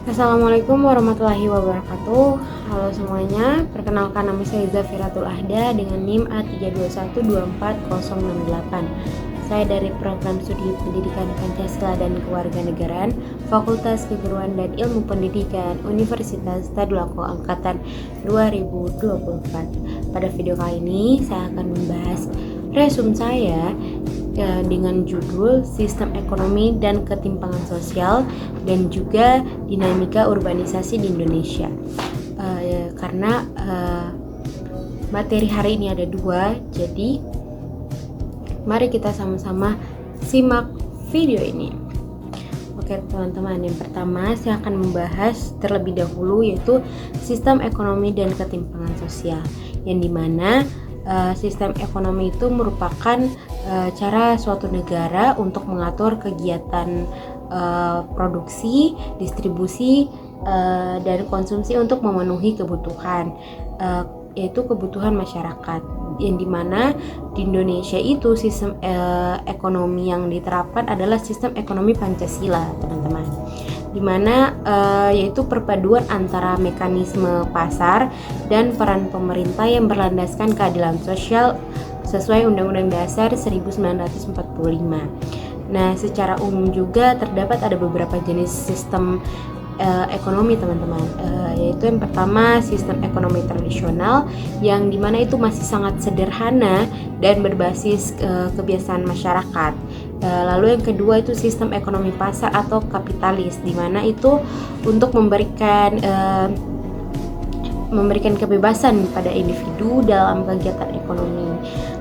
Assalamualaikum warahmatullahi wabarakatuh. Halo semuanya, perkenalkan nama saya Zafiratul Ahda dengan NIM A321240068. Saya dari Program Studi Pendidikan Pancasila dan Kewarganegaraan, Fakultas Keguruan dan Ilmu Pendidikan, Universitas Tadulako Angkatan 2024. Pada video kali ini saya akan membahas resume saya dengan judul Sistem Ekonomi dan Ketimpangan Sosial dan juga Dinamika Urbanisasi di Indonesia. Karena materi hari ini ada dua, jadi mari kita sama-sama simak video ini. Oke teman-teman, yang pertama saya akan membahas terlebih dahulu yaitu sistem ekonomi dan ketimpangan sosial, yang dimana sistem ekonomi itu merupakan cara suatu negara untuk mengatur kegiatan produksi, distribusi, dan konsumsi untuk memenuhi kebutuhan, yaitu kebutuhan masyarakat. Yang dimana di Indonesia itu sistem ekonomi yang diterapkan adalah sistem ekonomi Pancasila, teman-teman. Dimana yaitu perpaduan antara mekanisme pasar dan peran pemerintah yang berlandaskan keadilan sosial sesuai Undang-Undang Dasar 1945. Nah, secara umum juga terdapat ada beberapa jenis sistem ekonomi, teman-teman, yaitu yang pertama sistem ekonomi tradisional yang dimana itu masih sangat sederhana dan berbasis kebiasaan masyarakat. Lalu yang kedua itu sistem ekonomi pasar atau kapitalis, di mana itu untuk memberikan kebebasan pada individu dalam kegiatan ekonomi.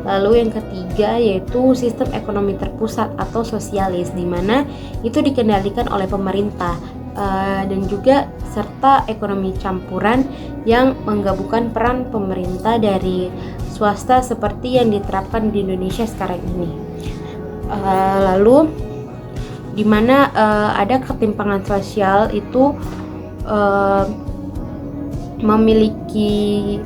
Lalu yang ketiga yaitu sistem ekonomi terpusat atau sosialis, di mana itu dikendalikan oleh pemerintah, dan juga serta ekonomi campuran yang menggabungkan peran pemerintah dari swasta seperti yang diterapkan di Indonesia sekarang ini. Lalu di mana ada ketimpangan sosial itu memiliki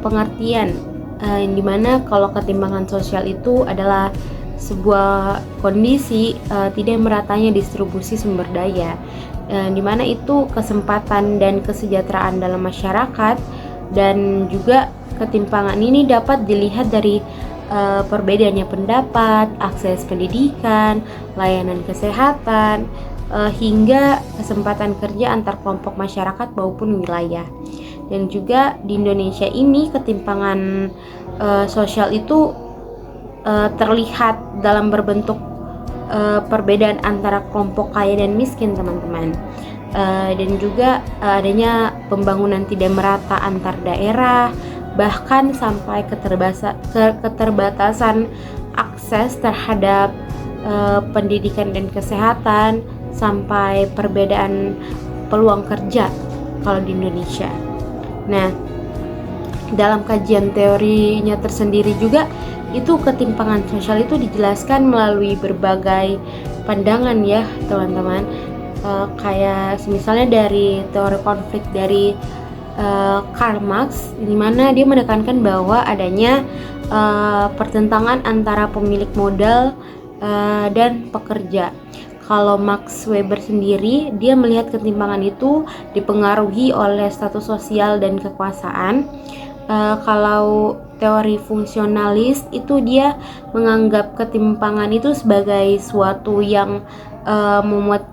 pengertian yang dimana kalau ketimpangan sosial itu adalah sebuah kondisi tidak meratanya distribusi sumber daya, dimana itu kesempatan dan kesejahteraan dalam masyarakat, dan juga ketimpangan ini dapat dilihat dari perbedaannya pendapat, akses pendidikan, layanan kesehatan, hingga kesempatan kerja antar kelompok masyarakat maupun wilayah. Dan juga di Indonesia ini ketimpangan sosial itu terlihat dalam berbentuk perbedaan antara kelompok kaya dan miskin, teman-teman, dan juga adanya pembangunan tidak merata antar daerah, bahkan sampai keterbatasan akses terhadap pendidikan dan kesehatan, sampai perbedaan peluang kerja kalau di Indonesia. Nah, dalam kajian teorinya tersendiri juga itu ketimpangan sosial itu dijelaskan melalui berbagai pandangan ya teman-teman, kayak misalnya dari teori konflik dari Karl Marx, di mana dia menekankan bahwa adanya pertentangan antara pemilik modal dan pekerja. Kalau Max Weber sendiri, dia melihat ketimpangan itu dipengaruhi oleh status sosial dan kekuasaan. Kalau teori fungsionalis itu dia menganggap ketimpangan itu sebagai suatu yang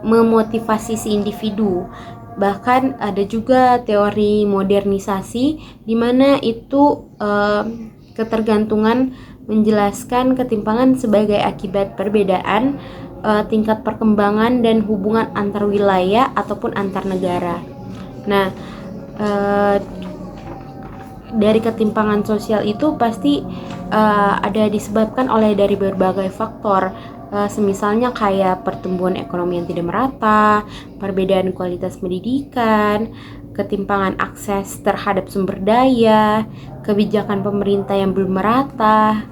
memotivasi si individu. Bahkan ada juga teori modernisasi, di mana itu ketergantungan menjelaskan ketimpangan sebagai akibat perbedaan tingkat perkembangan dan hubungan antar wilayah ataupun antar negara. Nah, dari ketimpangan sosial itu pasti ada disebabkan oleh dari berbagai faktor, semisalnya kayak pertumbuhan ekonomi yang tidak merata, perbedaan kualitas pendidikan, ketimpangan akses terhadap sumber daya, kebijakan pemerintah yang belum merata,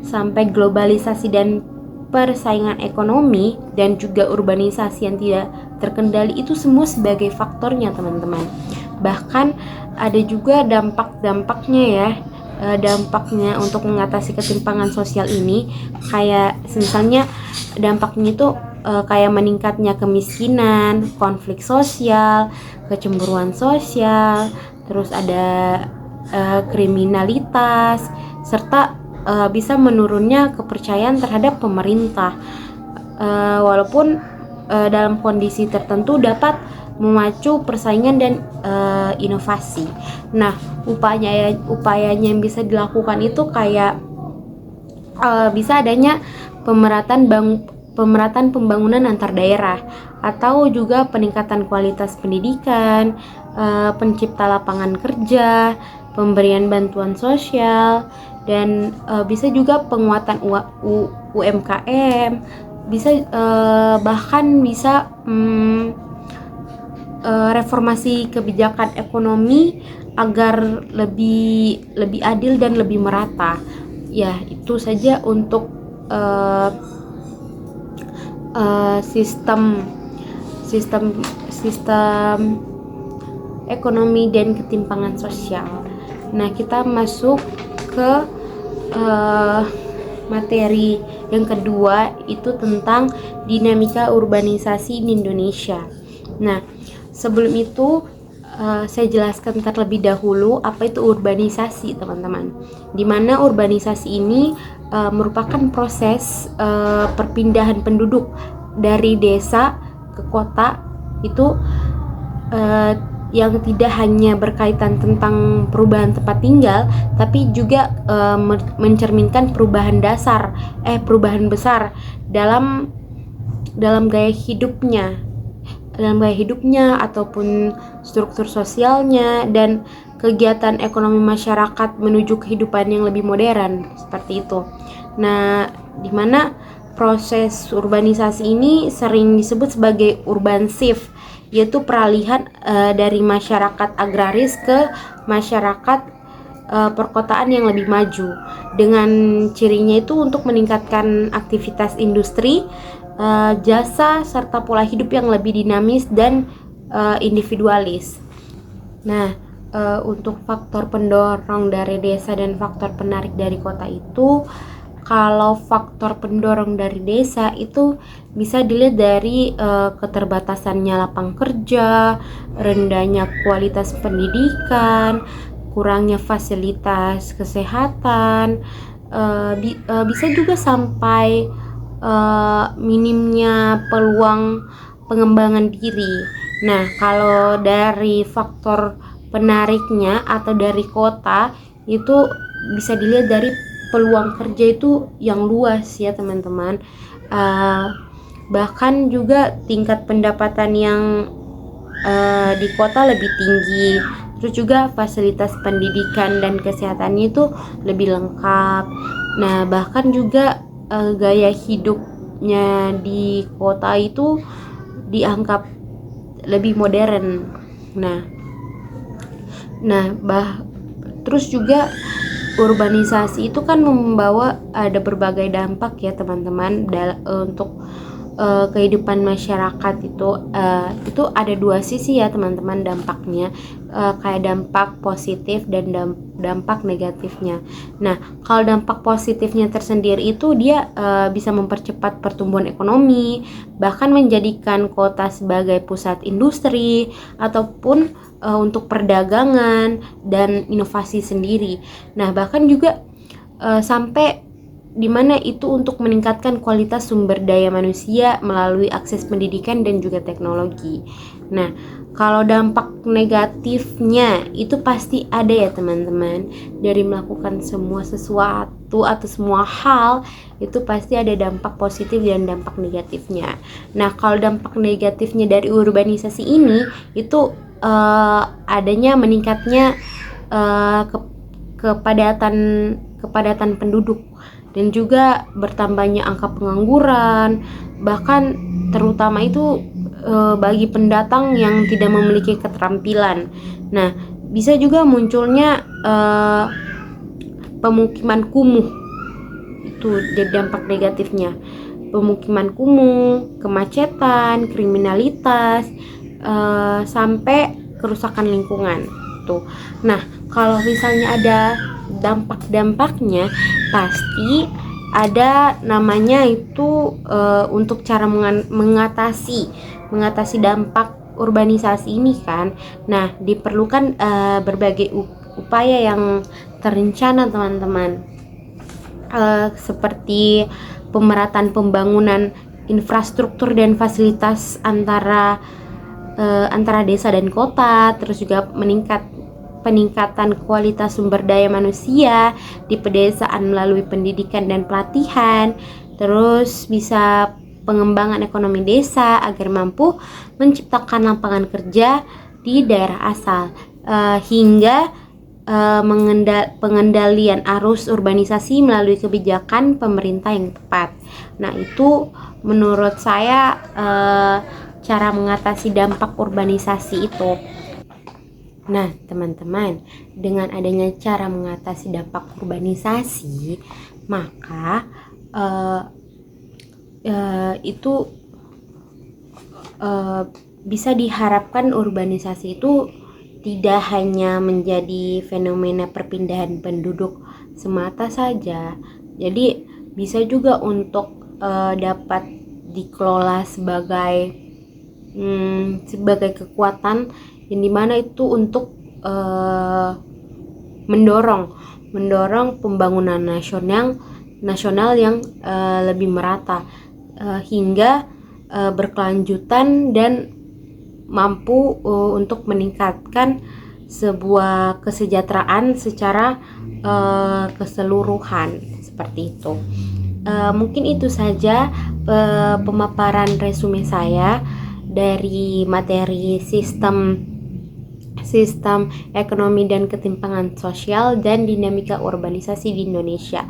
sampai globalisasi dan persaingan ekonomi, dan juga urbanisasi yang tidak terkendali. Itu semua sebagai faktornya, teman-teman. Bahkan ada juga dampak-dampaknya ya, dampaknya untuk mengatasi ketimpangan sosial ini, kayak misalnya dampaknya itu kayak meningkatnya kemiskinan, konflik sosial, kecemburuan sosial, terus ada kriminalitas, serta bisa menurunnya kepercayaan terhadap pemerintah. Walaupun dalam kondisi tertentu dapat memacu persaingan dan inovasi. Nah, upayanya yang bisa dilakukan itu kayak bisa adanya pemerataan pembangunan antar daerah, atau juga peningkatan kualitas pendidikan, pencipta lapangan kerja, pemberian bantuan sosial, dan bisa juga penguatan UMKM, bisa bahkan bisa reformasi kebijakan ekonomi agar lebih adil dan lebih merata. Ya, itu saja untuk sistem ekonomi dan ketimpangan sosial. Nah, kita masuk ke materi yang kedua, itu tentang dinamika urbanisasi di Indonesia. Nah, sebelum itu saya jelaskan terlebih dahulu apa itu urbanisasi, teman-teman. Dimana urbanisasi ini merupakan proses perpindahan penduduk dari desa ke kota, itu yang tidak hanya berkaitan tentang perubahan tempat tinggal, tapi juga mencerminkan perubahan besar dalam gaya hidupnya ataupun struktur sosialnya dan kegiatan ekonomi masyarakat menuju kehidupan yang lebih modern, seperti itu. Nah, dimana proses urbanisasi ini sering disebut sebagai urban shift, yaitu peralihan dari masyarakat agraris ke masyarakat perkotaan yang lebih maju, dengan cirinya itu untuk meningkatkan aktivitas industri, jasa, serta pola hidup yang lebih dinamis dan individualis. Nah, untuk faktor pendorong dari desa dan faktor penarik dari kota itu, kalau faktor pendorong dari desa itu bisa dilihat dari keterbatasannya lapangan kerja, rendahnya kualitas pendidikan, kurangnya fasilitas kesehatan, bisa juga sampai minimnya peluang pengembangan diri. Nah, kalau dari faktor penariknya atau dari kota itu bisa dilihat dari peluang kerja itu yang luas ya, teman-teman. Bahkan juga tingkat pendapatan yang di kota lebih tinggi, terus juga fasilitas pendidikan dan kesehatannya itu lebih lengkap. Nah, bahkan juga gaya hidupnya di kota itu dianggap lebih modern. Terus juga urbanisasi itu kan membawa ada berbagai dampak ya, teman-teman, untuk kehidupan masyarakat itu ada dua sisi ya, teman-teman, dampaknya, kayak dampak positif dan dampak negatifnya. Nah, kalau dampak positifnya tersendiri itu dia bisa mempercepat pertumbuhan ekonomi, bahkan menjadikan kota sebagai pusat industri ataupun untuk perdagangan dan inovasi sendiri. Nah, bahkan juga sampai dimana itu untuk meningkatkan kualitas sumber daya manusia melalui akses pendidikan dan juga teknologi. Nah, kalau dampak negatifnya itu pasti ada ya, teman-teman. Dari melakukan semua sesuatu atau semua hal itu pasti ada dampak positif dan dampak negatifnya. Nah, kalau dampak negatifnya dari urbanisasi ini itu adanya meningkatnya kepadatan penduduk, dan juga bertambahnya angka pengangguran, bahkan terutama itu bagi pendatang yang tidak memiliki keterampilan. Nah, bisa juga munculnya pemukiman kumuh, itu dampak negatifnya. Pemukiman kumuh, kemacetan, kriminalitas, sampai kerusakan lingkungan tuh. Nah, Kalau misalnya ada dampak-dampaknya, pasti ada namanya itu untuk cara mengatasi dampak urbanisasi ini kan. Nah, diperlukan berbagai upaya yang terencana teman-teman, seperti pemerataan pembangunan infrastruktur dan fasilitas antara desa dan kota, terus juga peningkatan kualitas sumber daya manusia di pedesaan melalui pendidikan dan pelatihan, terus bisa pengembangan ekonomi desa agar mampu menciptakan lapangan kerja di daerah asal, hingga pengendalian arus urbanisasi melalui kebijakan pemerintah yang tepat. Nah, itu menurut saya cara mengatasi dampak urbanisasi itu. Nah, teman-teman, dengan adanya cara mengatasi dampak urbanisasi, maka itu bisa diharapkan urbanisasi itu tidak hanya menjadi fenomena perpindahan penduduk semata saja, jadi bisa juga untuk dapat dikelola sebagai kekuatan yang dimana itu untuk mendorong pembangunan nasional yang lebih merata, hingga berkelanjutan dan mampu untuk meningkatkan sebuah kesejahteraan secara keseluruhan, seperti itu. Mungkin itu saja pemaparan resume saya dari materi sistem ekonomi dan ketimpangan sosial dan dinamika urbanisasi di Indonesia.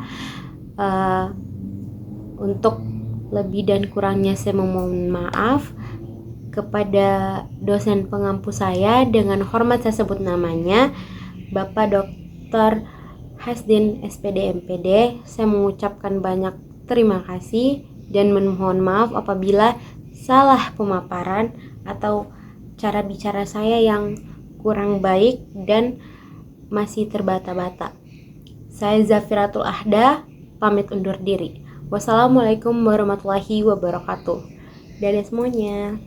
Untuk lebih dan kurangnya saya memohon maaf kepada dosen pengampu saya. Dengan hormat saya sebut namanya Bapak Dr. Hasdin SPD MPD. Saya mengucapkan banyak terima kasih dan memohon maaf apabila salah pemaparan atau cara bicara saya yang kurang baik dan masih terbata-bata. Saya Zafiratul Ahda, pamit undur diri. Wassalamualaikum warahmatullahi wabarakatuh. Dadah semuanya.